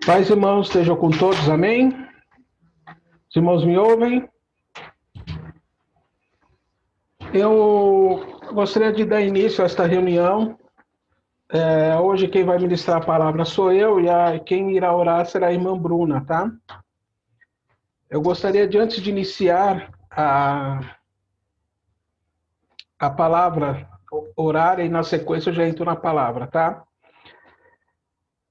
Paz, irmãos, estejam com todos, amém? Os irmãos me ouvem? Eu gostaria de dar início a esta reunião. Hoje quem vai ministrar a palavra sou eu e quem irá orar será a irmã Bruna, tá? Eu gostaria de, antes de iniciar a palavra, orar e na sequência eu já entro na palavra, tá?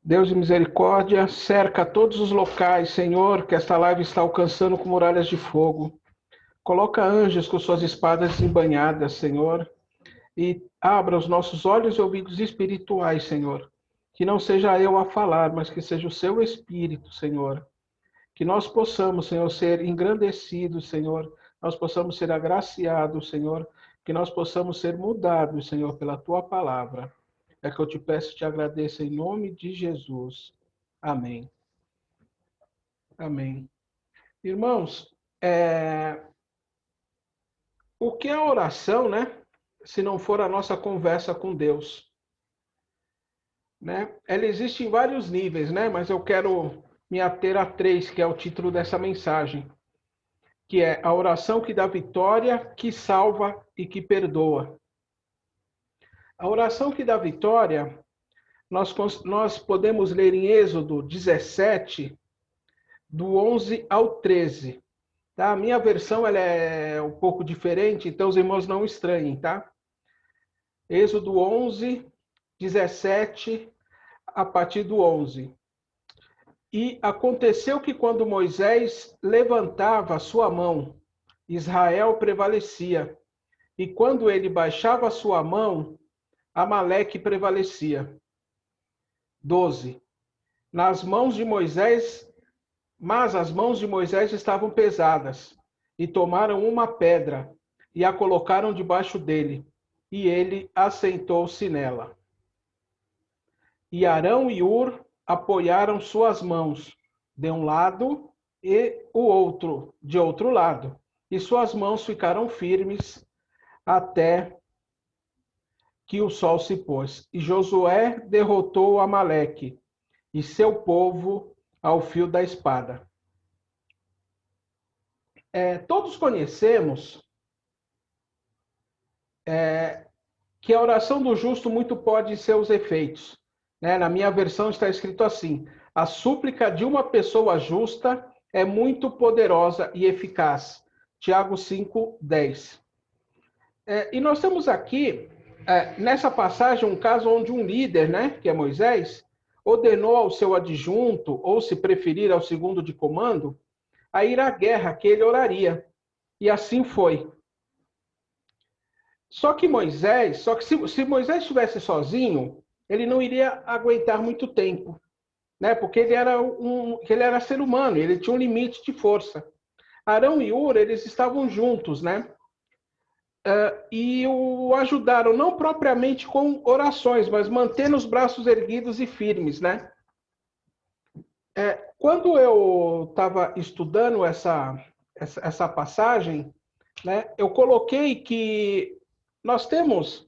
Deus de misericórdia, cerca todos os locais, Senhor, que esta live está alcançando com muralhas de fogo. Coloca anjos com suas espadas embanhadas, Senhor, e abra os nossos olhos e ouvidos espirituais, Senhor. Que não seja eu a falar, mas que seja o seu Espírito, Senhor. Que nós possamos, Senhor, ser engrandecidos, Senhor. Nós possamos ser agraciados, Senhor. Que nós possamos ser mudados, Senhor, pela tua palavra. É que eu te peço e te agradeço em nome de Jesus. Amém. Amém. Irmãos, o que é a oração, né? Se não for a nossa conversa com Deus, né? Ela existe em vários níveis, né? Mas eu quero me ater a 3, que é o título dessa mensagem, que é a oração que dá vitória, que salva e que perdoa. A oração que dá vitória, nós podemos ler em Êxodo 17, do 11 ao 13. Tá? A minha versão ela é um pouco diferente, então os irmãos não estranhem, tá? Êxodo 11, 17, a partir do 11. E aconteceu que quando Moisés levantava a sua mão, Israel prevalecia. E quando ele baixava a sua mão, Amaleque prevalecia. 12. Nas mãos de Moisés, mas as mãos de Moisés estavam pesadas, e tomaram uma pedra, e a colocaram debaixo dele, e ele assentou-se nela. E Arão e Hur apoiaram suas mãos de um lado e o outro de outro lado, e suas mãos ficaram firmes até que o sol se pôs. E Josué derrotou Amaleque e seu povo ao fio da espada. Todos conhecemos que a oração do justo muito pode seus efeitos. Na minha versão está escrito assim: a súplica de uma pessoa justa é muito poderosa e eficaz. Tiago 5:10. E nós temos aqui, nessa passagem, um caso onde um líder, que é Moisés, ordenou ao seu adjunto, ou se preferir ao segundo de comando, a ir à guerra que ele oraria. E assim foi. Só que se Moisés estivesse sozinho, ele não iria aguentar muito tempo, porque ele era ser humano, ele tinha um limite de força. Arão e Hur, eles estavam juntos, e o ajudaram, não propriamente com orações, mas mantendo os braços erguidos e firmes, Quando eu estava estudando essa passagem, eu coloquei que nós temos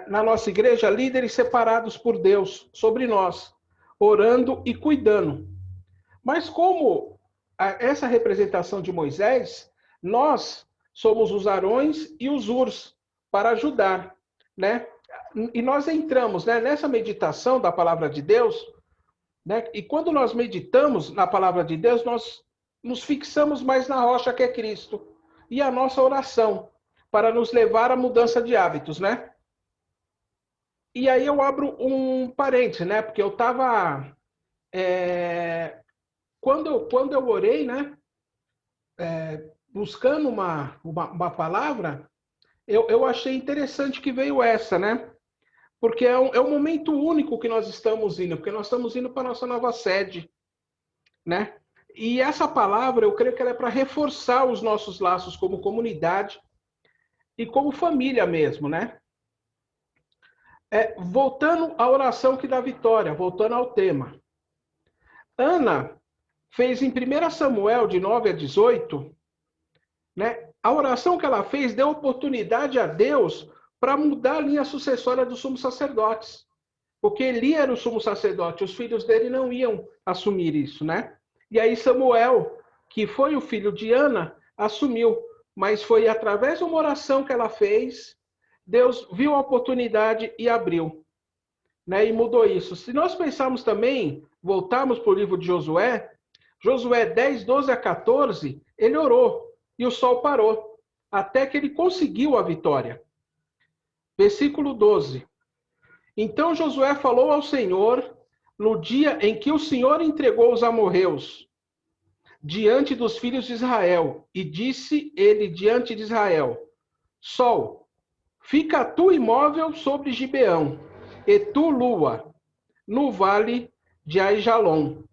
na nossa igreja líderes separados por Deus sobre nós, orando e cuidando. Mas como essa representação de Moisés, nós somos os Arões e os Hurs para ajudar, E nós entramos, nessa meditação da palavra de Deus, e quando nós meditamos na palavra de Deus, nós nos fixamos mais na rocha que é Cristo. E a nossa oração, para nos levar à mudança de hábitos, E aí eu abro um parêntese, porque eu estava... Quando eu orei, buscando uma palavra, eu achei interessante que veio essa, Porque é um momento único que nós estamos indo, porque nós estamos indo para a nossa nova sede, E essa palavra, eu creio que ela é para reforçar os nossos laços como comunidade e como família mesmo, Voltando à oração que dá vitória, voltando ao tema. Ana fez em 1 Samuel, de 9 a 18, a oração que ela fez deu oportunidade a Deus para mudar a linha sucessória dos sumos sacerdotes. porque Eli era o sumo sacerdote, os filhos dele não iam assumir isso, né? E aí Samuel, que foi o filho de Ana, assumiu, mas foi através de uma oração que ela fez, Deus viu a oportunidade e abriu, né? E mudou isso. Se nós pensarmos também, voltarmos para o livro de Josué, Josué 10, 12 a 14, ele orou e o sol parou, até que ele conseguiu a vitória. Versículo 12. Então Josué falou ao Senhor no dia em que o Senhor entregou os amorreus diante dos filhos de Israel, e disse ele diante de Israel: Sol, fica tu imóvel sobre Gibeão, e tu, lua, no vale de Aijalon.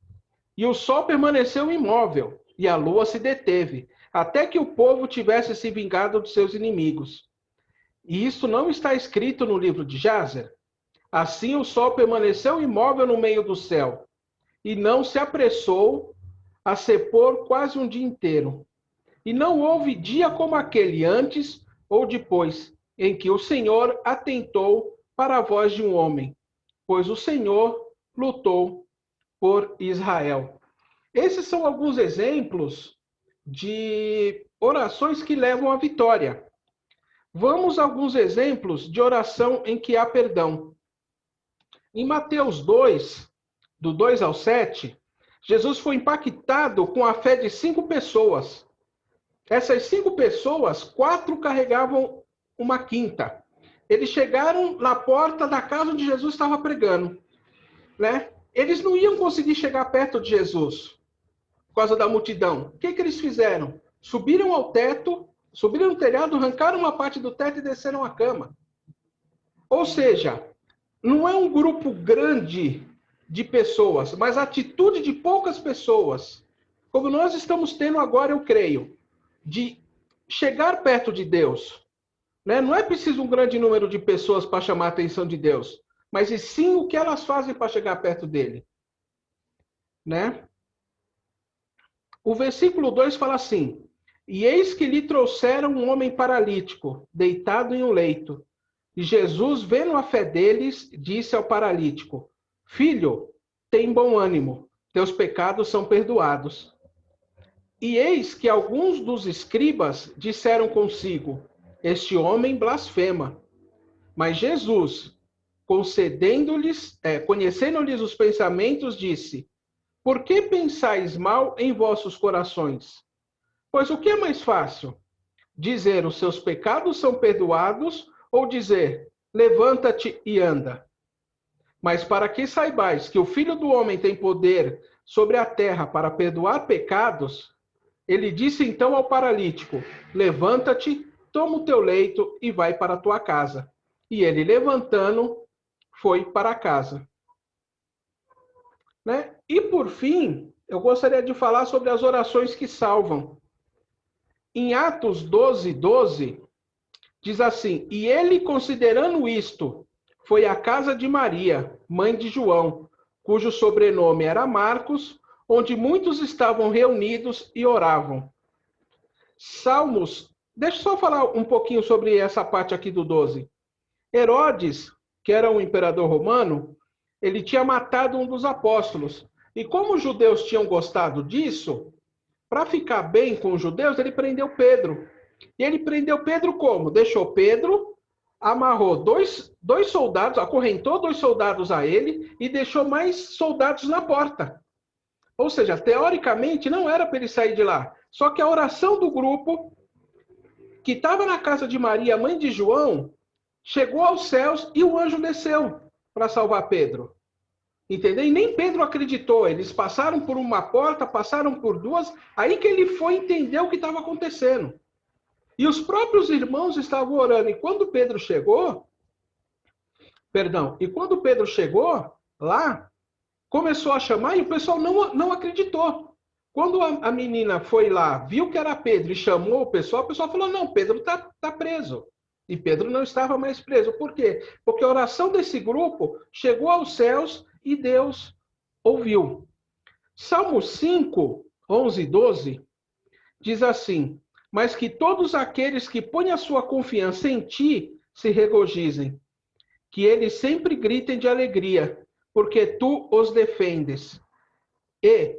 E o sol permaneceu imóvel, e a lua se deteve, até que o povo tivesse se vingado dos seus inimigos. E isso não está escrito no livro de Jázer? Assim o sol permaneceu imóvel no meio do céu, e não se apressou a se pôr quase um dia inteiro. E não houve dia como aquele, antes ou depois, em que o Senhor atentou para a voz de um homem, pois o Senhor lutou por Israel. Esses são alguns exemplos de orações que levam à vitória. Vamos a alguns exemplos de oração em que há perdão. Em Mateus 2, do 2 ao 7, Jesus foi impactado com a fé de 5 pessoas. Essas 5 pessoas, 4 carregavam uma quinta. Eles chegaram na porta da casa onde Jesus estava pregando, né? Eles não iam conseguir chegar perto de Jesus por causa da multidão. O que eles fizeram? Subiram ao teto, subiram no telhado, arrancaram uma parte do teto e desceram a cama. Ou seja, não é um grupo grande de pessoas, mas a atitude de poucas pessoas, como nós estamos tendo agora, eu creio, de chegar perto de Deus. Né? Não é preciso um grande número de pessoas para chamar a atenção de Deus, mas e sim o que elas fazem para chegar perto dele. Né? O versículo 2 fala assim: E eis que lhe trouxeram um homem paralítico, deitado em um leito. E Jesus, vendo a fé deles, disse ao paralítico: Filho, tem bom ânimo, teus pecados são perdoados. E eis que alguns dos escribas disseram consigo: Este homem blasfema. Mas Jesus, conhecendo-lhes os pensamentos, disse: Por que pensais mal em vossos corações? Pois o que é mais fácil? Dizer: Os seus pecados são perdoados, ou dizer: Levanta-te e anda? Mas para que saibais que o Filho do Homem tem poder sobre a terra para perdoar pecados, ele disse então ao paralítico: Levanta-te, toma o teu leito e vai para a tua casa. E ele, levantando, foi para casa. Né? E por fim, eu gostaria de falar sobre as orações que salvam. Em Atos 12, 12, diz assim: E ele, considerando isto, foi à casa de Maria, mãe de João, cujo sobrenome era Marcos, onde muitos estavam reunidos e oravam. Salmos, deixa eu só falar um pouquinho sobre essa parte aqui do 12. Herodes, que era um imperador romano, ele tinha matado um dos apóstolos. E como os judeus tinham gostado disso, para ficar bem com os judeus, ele prendeu Pedro. E ele prendeu Pedro como? Deixou Pedro, amarrou dois soldados, acorrentou 2 soldados a ele e deixou mais soldados na porta. Ou seja, teoricamente não era para ele sair de lá. Só que a oração do grupo, que estava na casa de Maria, mãe de João, chegou aos céus e o anjo desceu para salvar Pedro. Entendeu? E nem Pedro acreditou. Eles passaram por uma porta, passaram por 2, aí que ele foi entender o que estava acontecendo. E os próprios irmãos estavam orando. E quando Pedro chegou lá, começou a chamar e o pessoal não acreditou. Quando a menina foi lá, viu que era Pedro e chamou o pessoal falou: não, Pedro está preso. E Pedro não estava mais preso. Por quê? Porque a oração desse grupo chegou aos céus e Deus ouviu. Salmo 5, 11 e 12 diz assim: Mas que todos aqueles que põem a sua confiança em ti se regozijem. que eles sempre gritem de alegria, porque tu os defendes. E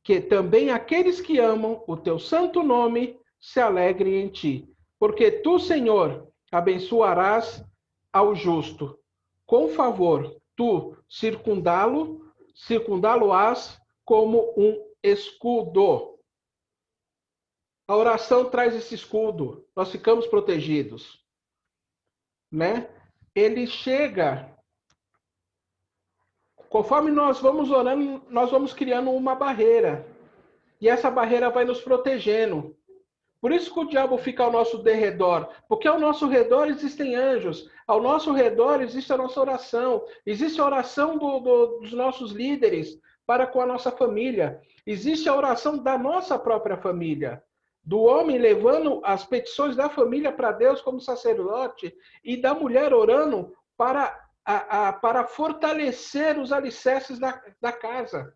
que também aqueles que amam o teu santo nome se alegrem em ti. Porque tu, Senhor, abençoarás ao justo. Com favor, tu circundá-lo-ás como um escudo. A oração traz esse escudo. Nós ficamos protegidos, né? Ele chega, conforme nós vamos orando, nós vamos criando uma barreira. E essa barreira vai nos protegendo. Por isso que o diabo fica ao nosso derredor, porque ao nosso redor existem anjos, ao nosso redor existe a nossa oração, existe a oração dos nossos líderes para com a nossa família, existe a oração da nossa própria família, do homem levando as petições da família para Deus como sacerdote e da mulher orando para fortalecer os alicerces da casa.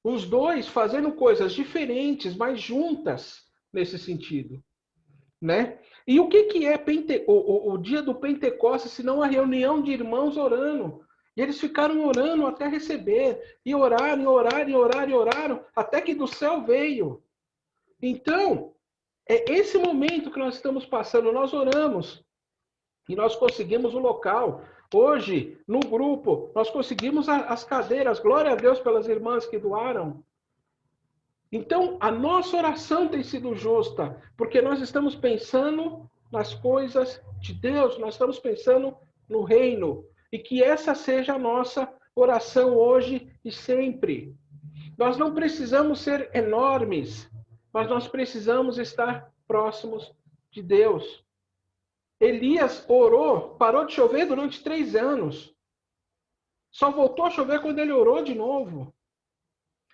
Os dois fazendo coisas diferentes, mas juntas nesse sentido, né? E o que é o dia do Pentecostes, se não a reunião de irmãos orando? E eles ficaram orando até receber, e oraram, e oraram, e oraram, e oraram, até que do céu veio. Então, é esse momento que nós estamos passando, nós oramos, e nós conseguimos o local. Hoje, no grupo, nós conseguimos as cadeiras, glória a Deus pelas irmãs que doaram. Então, a nossa oração tem sido justa, porque nós estamos pensando nas coisas de Deus, nós estamos pensando no reino, e que essa seja a nossa oração hoje e sempre. Nós não precisamos ser enormes, mas nós precisamos estar próximos de Deus. Elias orou, parou de chover durante 3 anos. Só voltou a chover quando ele orou de novo.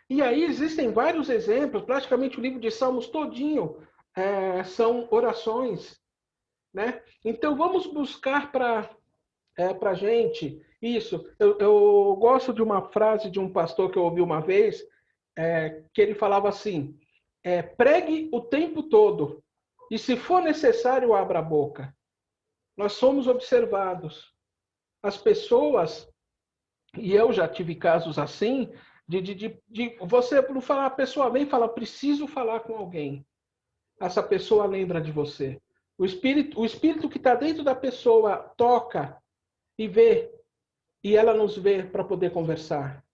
E aí existem vários exemplos, praticamente o livro de Salmos todinho são orações, né? Então vamos buscar para a gente isso. Eu gosto de uma frase de um pastor que eu ouvi uma vez, que ele falava assim, pregue o tempo todo, e se for necessário, abra a boca. Nós somos observados. As pessoas, e eu já tive casos assim, de você não falar, a pessoa vem e fala, preciso falar com alguém. Essa pessoa lembra de você. O espírito que está dentro da pessoa toca e vê, e ela nos vê para poder conversar.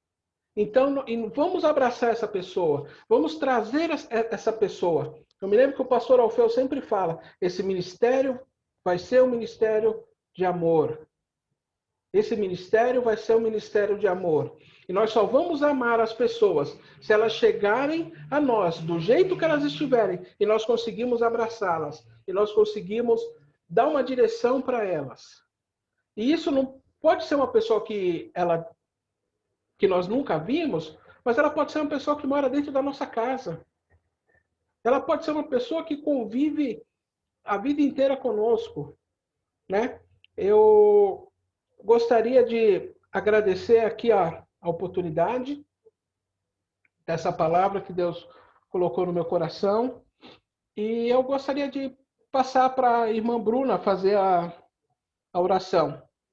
Então, vamos abraçar essa pessoa, vamos trazer essa pessoa. Eu me lembro que o pastor Alfeu sempre fala, esse ministério vai ser um ministério de amor. Esse ministério vai ser um ministério de amor. E nós só vamos amar as pessoas se elas chegarem a nós do jeito que elas estiverem e nós conseguimos abraçá-las. E nós conseguimos dar uma direção para elas. E isso não pode ser uma pessoa que nós nunca vimos, mas ela pode ser uma pessoa que mora dentro da nossa casa. Ela pode ser uma pessoa que convive a vida inteira conosco, né? Eu gostaria de agradecer aqui a oportunidade dessa palavra que Deus colocou no meu coração. E eu gostaria de passar para a irmã Bruna fazer a oração.